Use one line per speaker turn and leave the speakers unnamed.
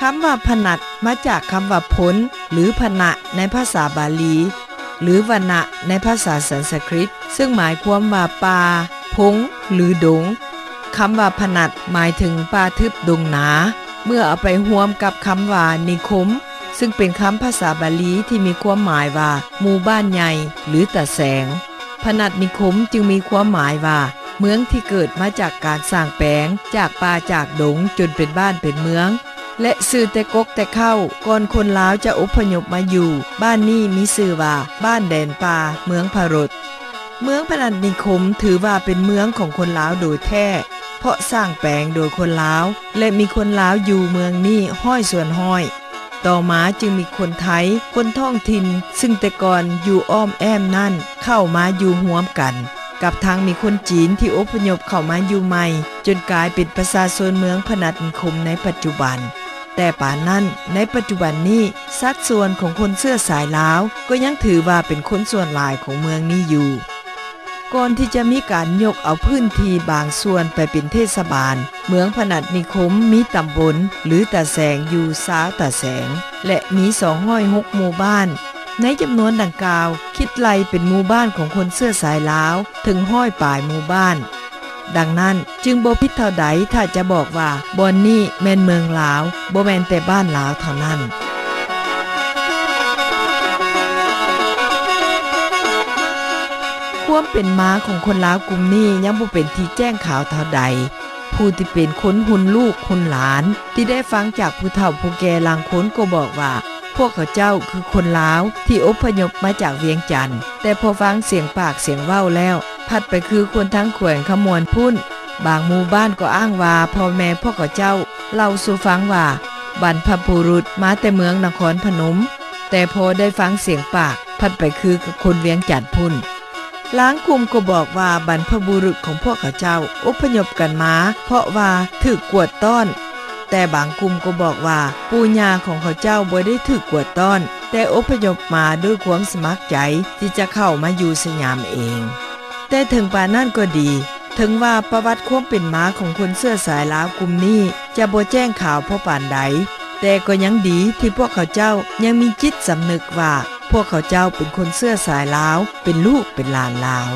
คำว่าพนัดมาจากคำว่าพ้นหรือพนะในภาษาบาลีหรือวนะในภาษาสันสกฤตซึ่งหมายความว่าป่าพงหรือดงคำว่าพนัดหมายถึงป่าทึบดงหนาเมื่อเอาไปร่วมกับคำว่านิคมซึ่งเป็นคำภาษาบาลีที่มีความหมายว่าหมู่บ้านใหญ่หรือตะแสงพนัดนิคมจึงมีความหมายว่าเมืองที่เกิดมาจากการสร้างแปลงจากป่าจากดงจนเป็นบ้านเป็นเมืองและชื่อแต่กกแต่เข้าก่อนคนลาวจะอพยพมาอยู่บ้านนี้มีชื่อว่าบ้านแดนป่าเมืองพารดเมืองพนัสนิคมถือว่าเป็นเมืองของคนลาวโดยแท้เพราะสร้างแปลงโดยคนลาวและมีคนลาวอยู่เมืองนี้ห้อยส่วนห้อยต่อมาจึงมีคนไทยคนท้องถิ่นซึ่งแต่ก่อนอยู่อ้อมแอมนั่นเข้ามาอยู่ร่วมกันกับทางมีคนจีนที่อพยพเข้ามาอยู่ใหม่จนกลายเป็นประชาชนเมืองพนัสนิคมในปัจจุบันแต่ป่านนั้นในปัจจุบันนี้สัดส่วนของคนเสื้อสายลาวก็ยังถือว่าเป็นคนส่วนหลายของเมืองนี้อยู่ก่อนที่จะมีการยกเอาพื้นที่บางส่วนไปเป็นเทศบาลเมืองพนัสนิคมมีตำบลหรือตะแสงอยู่20ตะแสงและมี206หมู่บ้านในจำนวนดังกล่าวคิดไล่เป็นหมู่บ้านของคนเสื้อสายลาวถึง100ปลายหมู่บ้านดังนั้นจึงบ่ผิดเท่าใดถ้าจะบอกว่าบอนนี่แม่นเมืองลาวบ่แม่นแต่บ้านลาวเท่านั้นความเป็นมาของคนลาวกลุ่มนี้ยังบ่เป็นที่แจ้งข่าวเท่าใดผู้ที่เป็นคนหุ่นลูกหุ่นหลานที่ได้ฟังจากผู้เฒ่าผู้แก่ลางคนก็บอกว่าพวกเขาเจ้าคือคนลาวที่อพยพมาจากเวียงจันทน์แต่พอฟังเสียงปากเสียงเว้าแล้วพัดไปคือคนทั้งแขวงขมวนพุ่นบางหมู่บ้านก็อ้างว่าพ่อแม่พวกเขาเจ้าเล่าสู่ฟังว่าบรรพบุรุษมาแต่เมืองนครพนมแต่พอได้ฟังเสียงปากพัดไปคือกับคนเวียงจันทน์พุ่นล้างกลุ่มก็บอกว่าบรรพบุรุษของพวกเขาเจ้าอพยพกันมาเพราะว่าถูกกวดต้อนแต่บางกลุ่มก็บอกว่าปู่ย่าของเขาเจ้าบ่ได้ถูกกวดต้อนแต่อพยพมาด้วยความสมัครใจที่จะเข้ามาอยู่สยามเองแต่ถึงป่านนั้นก็ดีถึงว่าประวัติความเป็นมาของคนเสื้อสายลาวกลุ่มนี้จะบ่แจ้งข่าวเพราะปานใดแต่ก็ยังดีที่พวกเขาเจ้ายังมีจิตสำนึกว่าพวกเขาเจ้าเป็นคนเสื้อสายลาวเป็นลูกเป็นหลานลาว